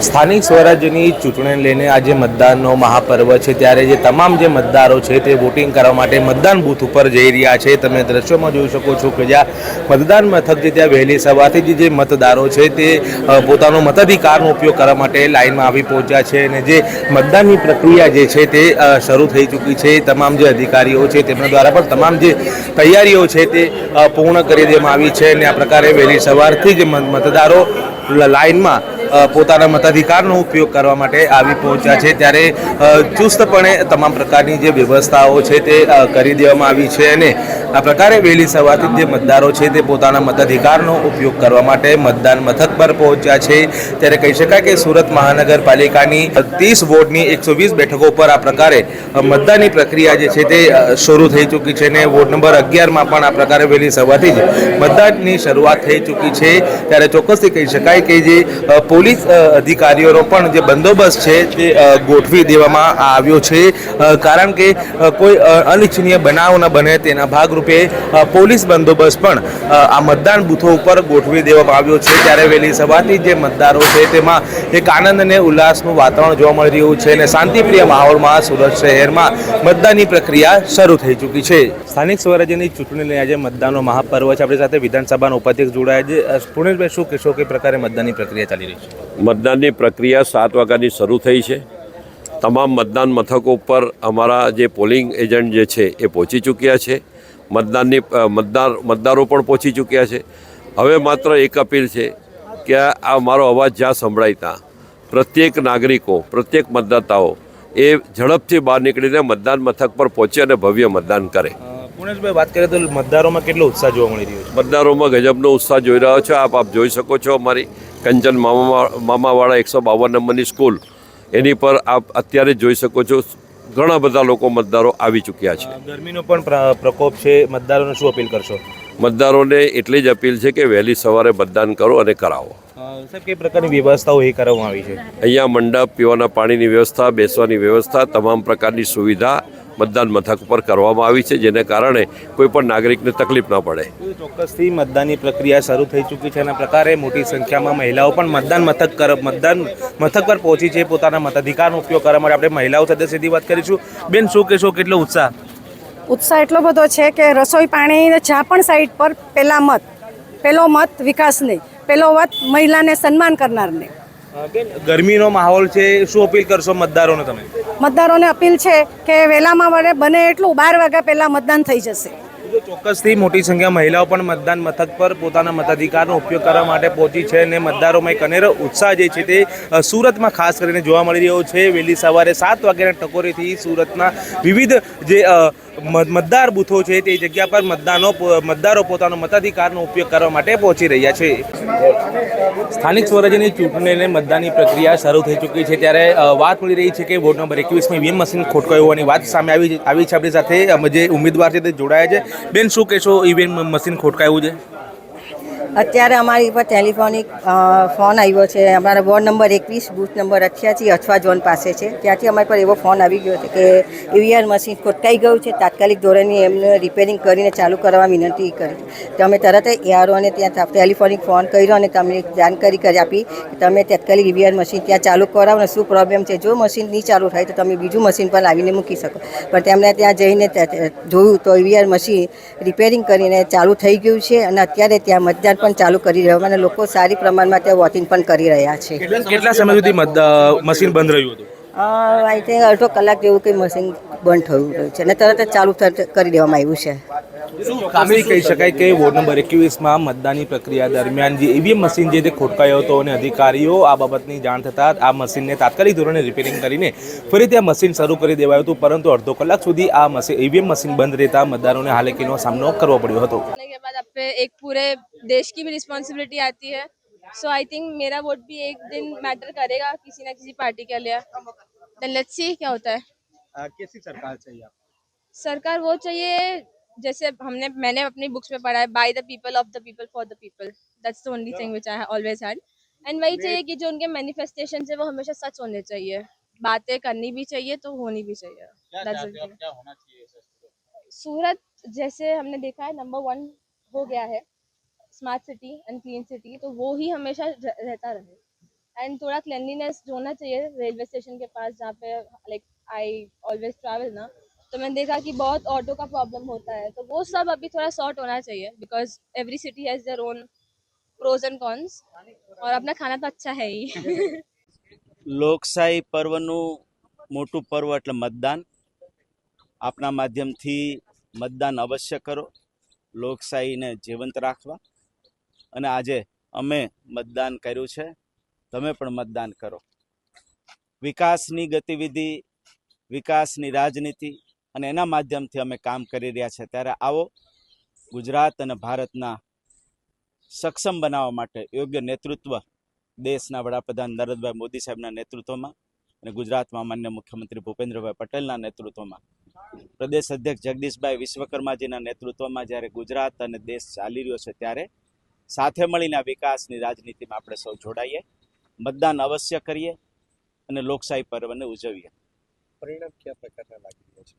સ્થાનિક સ્વરાજ્યની ચૂંટણીને લઈને આજે મતદાનનો મહાપર્વ છે ત્યારે જે તમામ જે મતદારો છે તે વોટિંગ કરવા માટે મતદાન બૂથ ઉપર જઈ રહ્યા છે। તમે દ્રશ્યોમાં જોઈ શકો છો કે જ્યાં મતદાન મથક છે ત્યાં વહેલી સવારથી જે મતદારો છે તે પોતાનો મતાધિકારનો ઉપયોગ કરવા માટે લાઇનમાં આવી પહોંચ્યા છે અને જે મતદાનની પ્રક્રિયા જે છે તે શરૂ થઈ ચૂકી છે। તમામ જે અધિકારીઓ છે તેમના દ્વારા પણ તમામ જે તૈયારીઓ છે તે પૂર્ણ કરી દેવામાં આવી છે અને આ પ્રકારે વહેલી સવારથી જ મતદારો લાઇનમાં પોતાના મતાધિકારનો ઉપયોગ કરવા માટે આવી પહોંચ્યા છે ત્યારે ચુસ્તપણે તમામ પ્રકારની જે વ્યવસ્થાઓ છે તે કરી દેવામાં આવી છે અને આ પ્રકારે વહેલી સવારથી જે મતદારો છે તે પોતાના મતાધિકારનો ઉપયોગ કરવા માટે મતદાન મથક પર પહોંચ્યા છે। ત્યારે કહી શકાય કે સુરત મહાનગરપાલિકાની 30 વોર્ડની 120 બેઠકો પર આ પ્રકારે મતદાનની પ્રક્રિયા જે છે તે શરૂ થઈ ચૂકી છે અને વોર્ડ નંબર 11માં પણ આ પ્રકારે વહેલી સવારથી જ મતદાનની શરૂઆત થઈ ચૂકી છે। ત્યારે ચોક્કસથી કહી શકાય કે જે પોલીસ અધિકારીઓનો પણ જે બંદોબસ્ત છે તે ગોઠવી દેવામાં આવ્યો છે કારણ કે કોઈ અનિચ્છનીય બનાવ ન બને તેના ભાગરૂપે પોલીસ બંદોબસ્ત પણ આ મતદાન બૂથો ઉપર ગોઠવી દેવામાં આવ્યો છે। ત્યારે વહેલી સવારથી જે મતદારો છે તેમાં એક આનંદ અને ઉલ્લાસનું વાતાવરણ જોવા મળી રહ્યું છે અને શાંતિપ્રિય માહોલમાં સુરત શહેરમાં મતદાનની પ્રક્રિયા શરૂ થઈ ચૂકી છે। સ્થાનિક સ્વરાજ્યની ચૂંટણીને આજે મતદાનનો મહાપર્વ છે। આપણી સાથે વિધાનસભાના ઉપાધ્યક્ષ જોડાયા છે। પુણેશભાઈ, શું કહેશો કે પ્રકારે મતદાનની પ્રક્રિયા ચાલી રહી છે? મતદાનની પ્રક્રિયા 7 વાગ્યાની શરૂ થઈ છે। તમામ મતદાન મથકો પર અમારા જે પોલિંગ એજન્ટ જે છે એ પહોંચી ચૂક્યા છે। મતદારો પણ પહોંચી ચૂક્યા છે। હવે માત્ર એક અપીલ છે કે આ મારો અવાજ જ્યાં સંભળાય ત્યાં પ્રત્યેક નાગરિકો, પ્રત્યેક મતદાતાઓ એ ઝડપથી બહાર નીકળીને મતદાન મથક પર પહોંચે અને ભવ્ય મતદાન કરે। પુણેશભાઈ, વાત કરીએ તો મતદારોમાં કેટલો ઉત્સાહ જોવા મળી રહ્યો છે? મતદારોમાં ગજબનો ઉત્સાહ જોઈ રહ્યો છો। આપ જોઈ શકો છો અમારી કંચન મામાવાળા 152 નંબરની સ્કૂલ, એની પર આપ અત્યારે જોઈ શકો છો ઘણા બધા લોકો મતદારો આવી ચૂક્યા છે। ગરમીનો પણ પ્રકોપ છે, મતદારોને શું અપીલ કરશો? મતદારોને એટલી જ અપીલ છે કે વહેલી સવારે મતદાન કરો અને કરાવો। સાહેબ, કઈ પ્રકારની વ્યવસ્થાઓ એ કરવામાં આવી છે? અહીંયા મંડપ, પીવાના પાણીની વ્યવસ્થા, બેસવાની વ્યવસ્થા, તમામ પ્રકારની સુવિધા મતદાન મથક પર કરવામાં આવી છે જેને કારણે કોઈ પણ નાગરિકને તકલીફ ન પડે। ચોક્કસથી મતદાનની પ્રક્રિયા શરૂ થઈ ચૂકી છે અને પ્રકારે મોટી સંખ્યામાં મહિલાઓ પણ મતદાન મથક પર પહોંચી છે પોતાના મતાધિકારનો ઉપયોગ કરવા માટે। આપણે મહિલાઓ સાથે સીધી વાત કરીશું। બેન, શું કહેશો, કેટલો ઉત્સાહ? ઉત્સાહ એટલો બધો છે કે રસોઈ પાણી જ્યાં પણ સાઈડ પર પહેલો મત વિકાસ નહીં, પહેલો મત મહિલાને સન્માન કરનારને। બેન, ગરમીનો માહોલ છે, શું અપીલ કરશો મતદારોને તમે? મતદારોને અપીલ છે કે વહેલામાં બને એટલું 12 વાગ્યા પહેલાં મતદાન થઈ જશે। ચોક્કસથી મોટી સંખ્યા મહિલાઓ પણ મતદાન મથક પર પોતાના મતાધિકારનો ઉપયોગ કરવા માટે પહોંચી છે અને મતદારોમાં એક અનેરો ઉત્સાહ જે છે તે સુરતમાં ખાસ કરીને જોવા મળી રહ્યો છે। વહેલી સવારે 7 વાગ્યાના ટકોરેથી સુરતના વિવિધ જે મતદાર બૂથો છે તે જગ્યા પર મતદારો પોતાનો મતાધિકારનો ઉપયોગ કરવા માટે પહોંચી રહ્યા છે। સ્થાનિક સ્વરાજ્યની ચૂંટણીને મતદાનની પ્રક્રિયા શરૂ થઈ ચૂકી છે ત્યારે વાત મળી રહી છે કે વોર્ડ નંબર 21માં ઈવીએમ મશીન ખોટકાયું હોવાની વાત સામે આવી છે। આપણી સાથે જે ઉમેદવાર છે તે જોડાયા છે। બેન, શું કહેશો, ઈવીએમ મશીન ખોટકાયું છે? અત્યારે અમારી પર ટેલિફોનિક ફોન આવ્યો છે। અમારા ward number 21 booth number 88 Athwa zone પાસે છે, ત્યાંથી અમારી પર એવો ફોન આવી ગયો છે કે ઈવીઆર મશીન ખોટકાઈ ગયું છે, તાત્કાલિક ધોરણે એમને રિપેરિંગ કરીને ચાલુ કરવા વિનંતી કરી। તો અમે તરત જ એઆરઓને ત્યાં ટેલિફોનિક ફોન કર્યો અને તમને જાણકારી કરી આપી કે તમે તાત્કાલિક ઈવીઆર મશીન ત્યાં ચાલુ કરાવો ને શું પ્રોબ્લેમ છે, જો મશીન નહીં ચાલુ થાય તો તમે બીજું મશીન પર લાવીને મૂકી શકો। પણ તેમણે ત્યાં જઈને જોયું તો ઈવીઆર મશીન રિપેરિંગ કરીને ચાલુ થઈ ગયું છે અને અત્યારે ત્યાં મતદાન પણ ચાલુ કરી રહ્યા અને લોકો સારી પ્રમાણમાં ત્યાં વોટિંગ પણ કરી રહ્યા છે। કેટલા સમય સુધી મશીન બંધ રહ્યું હતું? આઈ થિંક અડધો કલાક જેવું કંઈ મશીન બંધ થયું છે અને તરત જ ચાલુ કરી દેવામાં આવ્યું છે। શું ખામી કહી શકાય કે વોર્ડ નંબર 21માં મતદાનની પ્રક્રિયા દરમિયાન જે ઈવીએમ મશીન જે ખોટકાયો હતો અને અધિકારીઓ આ બાબતની જાણ થતાં આ મશીનને તાત્કાલિક ધોરણે રિપેરિંગ કરીને ફરી ત્યાં મશીન શરૂ કરી દેવાયું હતું, પરંતુ અડધો કલાક સુધી આ ઈવીએમ મશીન બંધ રહેતા મતદારોને હાલાકીનો સામનો કરવો પડ્યો હતો। एक पूरे देश की भी रिस्पॉन्सिबिलिटी आती है, सो आई थिंक मेरा वोट भी एक दिन मैटर करेगा किसी ना किसी पार्टी के लिए। देन लेट्स सी क्या होता है। कैसी सरकार चाहिए आपको? सरकार वो चाहिए जैसे मैंने अपनी बुक्स में पढ़ा है, by the people, of the people, for the people. That's the only thing which I always had. And वही चाहिए कि जो उनके मैनिफेस्टेशन है वो हमेशा सच होने चाहिए, बातें करनी भी चाहिए तो होनी भी चाहिए। क्या होना चाहिए सूरत? जैसे हमने देखा है नंबर 1 हो गया है smart city and clean city, तो वो ही हमेशा रहता रहे। एंड थोड़ा क्लेanलीनेस होना चाहिए रेलवे स्टेशन के पास जहाँ पे लाइक आई ऑलवेज ट्रैवल ना, तो मैंने देखा कि बहुत ऑटो का प्रॉब्लम होता है, तो वो सब अभी थोड़ा सॉर्ट होना चाहिए because every city has their own pros and cons और अपना खाना तो अच्छा है ही. લોકશાહી પર્વનું મોટું પર્વ એટલે મતદાન. આપના માધ્યમથી મતદાન અવશ્ય કરો, લોકશાહીને જીવંત રાખવા. અને આજે અમે મતદાન કર્યું છે, તમે પણ મતદાન કરો. વિકાસની ગતિવિધિ, વિકાસની રાજનીતિ અને એના માધ્યમથી અમે કામ કરી રહ્યા છે. ત્યારે આવો ગુજરાત અને ભારતના સક્ષમ બનાવવા માટે યોગ્ય નેતૃત્વ દેશના વડાપ્રધાન નરેન્દ્રભાઈ મોદી સાહેબના નેતૃત્વમાં અને ગુજરાતમાં માન્ય મુખ્યમંત્રી ભૂપેન્દ્રભાઈ પટેલના નેતૃત્વમાં, પ્રદેશ અધ્યક્ષ જગદીશભાઈ વિશ્વકર્માજીના નેતૃત્વમાં જ્યારે ગુજરાત અને દેશ ચાલી રહ્યો છે, ત્યારે સાથે મળીને આ વિકાસની રાજનીતિમાં આપણે સૌ જોડાઈએ, મતદાન અવશ્ય કરીએ અને લોકશાહી પર્વને ઉજવીએ. પરિણામ કયા પ્રકારના લાગી રહ્યા છે?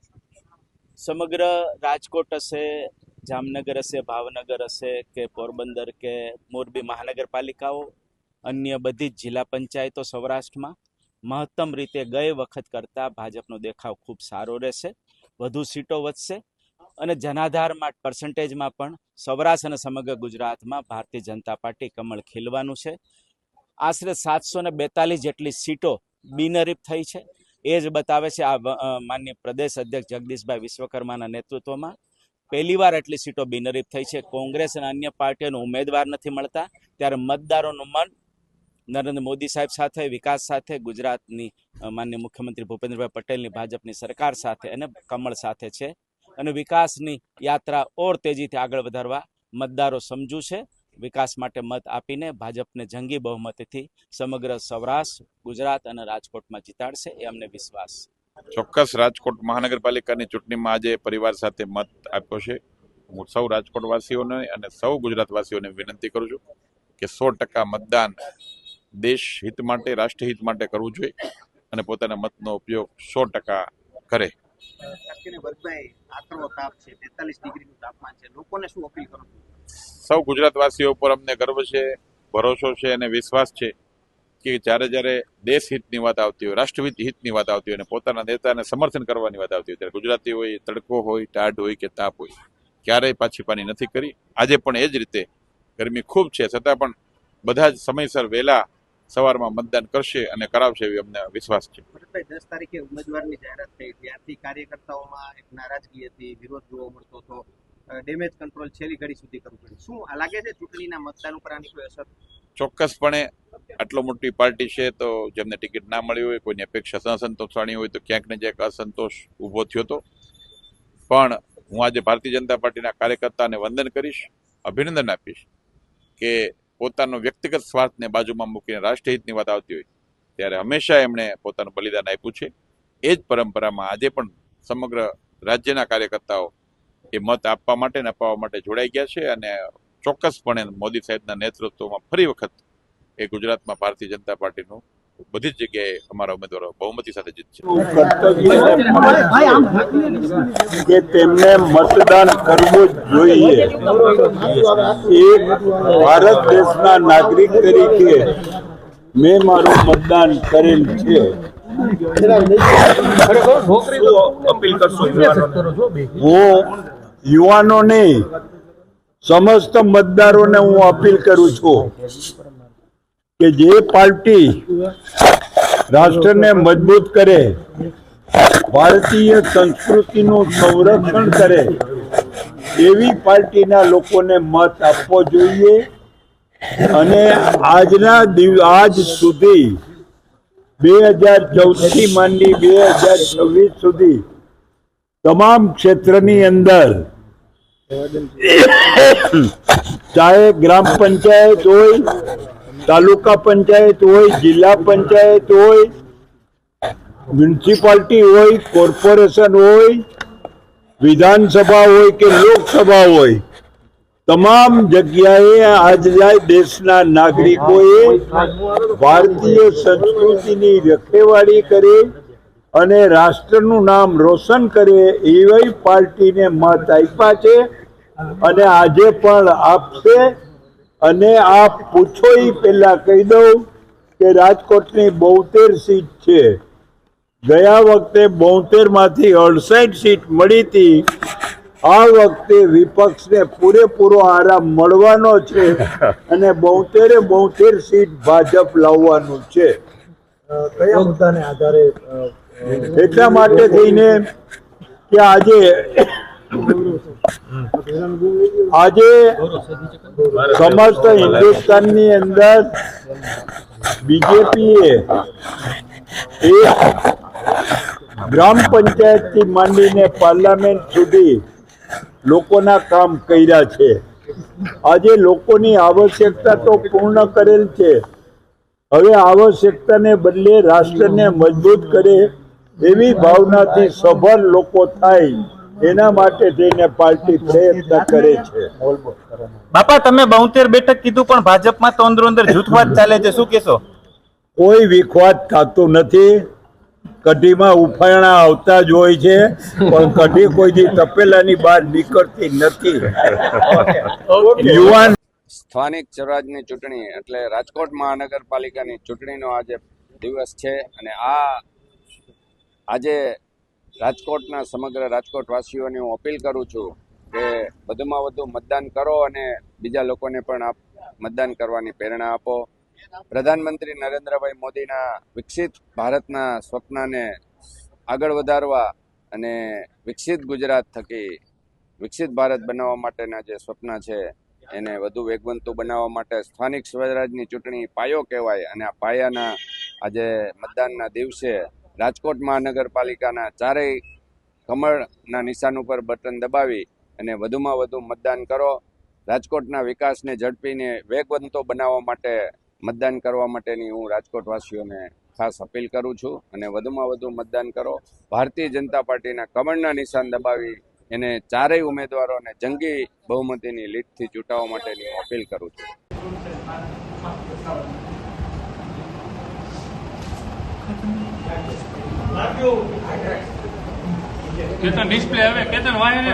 સમગ્ર રાજકોટ હશે, જામનગર હશે, ભાવનગર હશે કે પોરબંદર કે મોરબી મહાનગરપાલિકાઓ, અન્ય બધી જ જિલ્લા પંચાયતો સૌરાષ્ટ્રમાં મહત્તમ રીતે ગઈ વખત કરતાં ભાજપનો દેખાવ ખૂબ સારો રહેશે, વધુ સીટો વધશે અને જનાધારમાં પર્સન્ટેજમાં પણ સૌરાષ્ટ્ર અને સમગ્ર ગુજરાતમાં ભારતીય જનતા પાર્ટી કમળ ખીલવાનું છે. આશરે 742 જેટલી સીટો બિનહરીફ થઈ છે. એ જ બતાવે છે આ માન્ય પ્રદેશ અધ્યક્ષ જગદીશભાઈ વિશ્વકર્માના નેતૃત્વમાં પહેલીવાર એટલી સીટો બિનહરીફ થઈ છે. કોંગ્રેસ અને અન્ય પાર્ટીઓને ઉમેદવાર નથી મળતા, ત્યારે મતદારોનું મન નરેન્દ્ર મોદી સાહેબ સાથે, વિકાસ સાથે, ગુજરાતની માન્ય મુખ્યમંત્રી ભૂપેન્દ્રભાઈ પટેલની ભાજપની સરકાર સાથે અને કમળ સાથે છે. અને વિકાસની યાત્રા ઓર તેજીથી આગળ વધારવા મતદારો સમજુ છે. વિકાસ માટે મત આપીને ભાજપને જંગી બહુમતીથી સમગ્ર સૌરાષ્ટ્ર, ગુજરાત અને રાજકોટમાં જીતાડશે, એ અમને વિશ્વાસ. ચોક્કસ રાજકોટ મહાનગરપાલિકાની ચૂંટણીમાં આજે પરિવાર સાથે મત આપ્યો છે. હું સૌ રાજકોટવાસીઓને અને સૌ ગુજરાતવાસીઓને વિનંતી કરું છું કે 100% મતદાન દેશ હિત માટે, રાષ્ટ્ર હિત માટે કરવું જોઈએ અને પોતાના મતનો ઉપયોગ 100% કરે. સૌ ગુજરાતવાસીઓ પર અમને ગર્વ છે, ભરોસો છે અને વિશ્વાસ છે કે જ્યારે દેશ હિતની વાત આવતી હોય, રાષ્ટ્ર હિતની વાત આવતી હોય અને પોતાના નેતાને સમર્થન કરવાની વાત આવતી હોય, ત્યારે ગુજરાતી હોય, તડકો હોય, ટાઢ હોય કે તાપ હોય, ક્યારેય પાછી પાની નથી કરી. આજે પણ એ જ રીતે ગરમી ખૂબ છે, છતાં પણ બધા જ સમયસર વહેલા સવારમાં મતદાન કરશે અને કરાવશે એવી અમને વિશ્વાસ છે. 10 તારીખે ઉમેદવારની જાહેરાત થઈ, ત્યારથી કાર્યકર્તાઓમાં એક નારાજગી હતી, વિરોધ જોવા મળતો હતો, ડેમેજ કંટ્રોલ છેલ્લી ઘડી સુધી કરવું પડ્યું. શું લાગે છે ચૂંટણીના મતદાન ઉપર આની કોઈ અસર? ચોક્કસપણે આટલો મોટી પાર્ટી છે, તો જેમને ટિકિટ ના મળી હોય, કોઈની અપેક્ષા અસંતોષવાણી હોય, તો ક્યાંક ને ક્યાંક અસંતોષ ઊભો થયો હતો. પણ હું આજે ભારતીય જનતા પાર્ટીના કાર્યકર્તાને વંદન કરીશ, અભિનંદન આપીશ કે પોતાનો વ્યક્તિગત સ્વાર્થને બાજુમાં મૂકીને રાષ્ટ્રહિતની વાત આવતી હોય ત્યારે હંમેશા એમણે પોતાનું બલિદાન આપ્યું છે. એ જ પરંપરામાં આજે પણ સમગ્ર રાજ્યના કાર્યકર્તાઓ એ મત આપવા માટે અને અપાવવા માટે જોડાઈ ગયા છે અને ચોક્કસપણે મોદી સાહેબના નેતૃત્વમાં ફરી વખત એ ગુજરાતમાં ભારતીય જનતા પાર્ટીનું બધી જ જગ્યાએ અમારા ઉમેદવારો બહુમતી સાથે જીતશે. કે તેમને મતદાન કરવું જ જોઈએ. એક ભારત દેશના નાગરિક તરીકે મેં મારું મતદાન કરેલ છે. હું યુવાનોને, સમસ્ત મતદારોને હું અપીલ કરું છું કે જે પાર્ટી રાષ્ટ્રને મજબૂત કરે, ભારતીય સંસ્કૃતિનું સંરક્ષણ કરે, એવી પાર્ટીના લોકોને મત આપવો જોઈએ. અને આજ સુધી 2014 થી માંડી 2026 સુધી તમામ ક્ષેત્રની અંદર, ચાહે ગ્રામ પંચાયત હોય, તાલુકા પંચાયત હોય, જિલ્લા પંચાયત હોય, મ્યુનિસિપાલિટી હોય, કોર્પોરેશન હોય, વિધાનસભા હોય કે લોકસભા હોય, તમામ જગ્યાએ આજના દેશના નાગરિકોએ ભારતીય સંસ્કૃતિની રખેવાળી કરે અને રાષ્ટ્રનું નામ રોશન કરે એવી પાર્ટીને મત આપ્યા છે અને આજે પણ આપશે. અને આપ પૂછો એ પહેલા કહી દઉં કે રાજકોટની 72 સીટ છે. ગયા વખતે 72 માંથી 68 સીટ મળી હતી. આ વખતે વિપક્ષને પૂરેપૂરો આરામ મળવાનો છે અને 72 સીટ ભાજપ લાવવાનું છે. કયા મુદ્દાને આધારે એટલા માટે થઈને કે આજે સમસ્ત હિન્દુસ્તાનની અંદર બીજેપીએ એક ગ્રામ પંચાયતથી માંડીને પાર્લામેન્ટ સુધી લોકોના કામ કર્યા છે. આજે લોકોની આવશ્યકતા તો પૂર્ણ કરેલ છે. હવે આવશ્યકતાને બદલે રાષ્ટ્રને મજબૂત કરે એવી ભાવનાથી સભર લોકો થાય એના માટે થઈને પાર્ટી પ્રયત્ન કરે છે. બાપા, તમે 72 બેઠક કીધું, પણ ભાજપમાં તો અંદરો અંદર જૂથવાદ ચાલે છે, શું કહેશો? કોઈ વિખવાદ થતું નથી. કઢીમાં ઉફાણા આવતા જ હોય છે, પણ કઢી કોઈથી તપેલાની બહાર નીકળતી નથી. યુવાન સ્થાનિક સ્વરાજની ચૂંટણી એટલે રાજકોટ મહાનગરપાલિકાની ચૂંટણીનો આજે દિવસ છે અને આજે રાજકોટના સમગ્ર રાજકોટવાસીઓને હું અપીલ કરું છું કે વધુમાં વધુ મતદાન કરો અને બીજા લોકોને પણ મતદાન કરવાની પ્રેરણા આપો. પ્રધાનમંત્રી નરેન્દ્રભાઈ મોદીના વિકસિત ભારતના સ્વપ્નને આગળ વધારવા અને વિકસિત ગુજરાત થકી વિકસિત ભારત બનાવવા માટેના જે સ્વપ્ન છે એને વધુ વેગવંતું બનાવવા માટે સ્થાનિક સ્વરાજની ચૂંટણી પાયો કહેવાય અને આ પાયાના આજે મતદાનના દિવસે રાજકોટ મહાનગરપાલિકાના ચારેય કમળના નિશાન ઉપર બટન દબાવી અને વધુમાં વધુ મતદાન કરો. રાજકોટના વિકાસને ઝડપીને વેગવંતો બનાવવા માટે મતદાન કરવા માટેની હું રાજકોટવાસીઓને ખાસ અપીલ કરું છું અને વધુમાં વધુ મતદાન કરો. ભારતીય જનતા પાર્ટીના કમળના નિશાન દબાવી એને ચારેય ઉમેદવારોને જંગી બહુમતીની લીડથી ચૂંટાવવા માટેની હું અપીલ કરું છું. કેતન ડિસ્પ્લે હવે કેતન વાય ને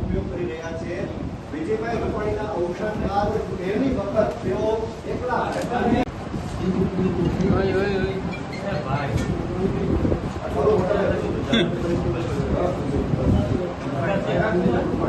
ઉપયોગ કરી રહ્યા છે. વિજયભાઈ રૂપાણીના અવસાન બાદ પહેલી વખત તેઓ એકલા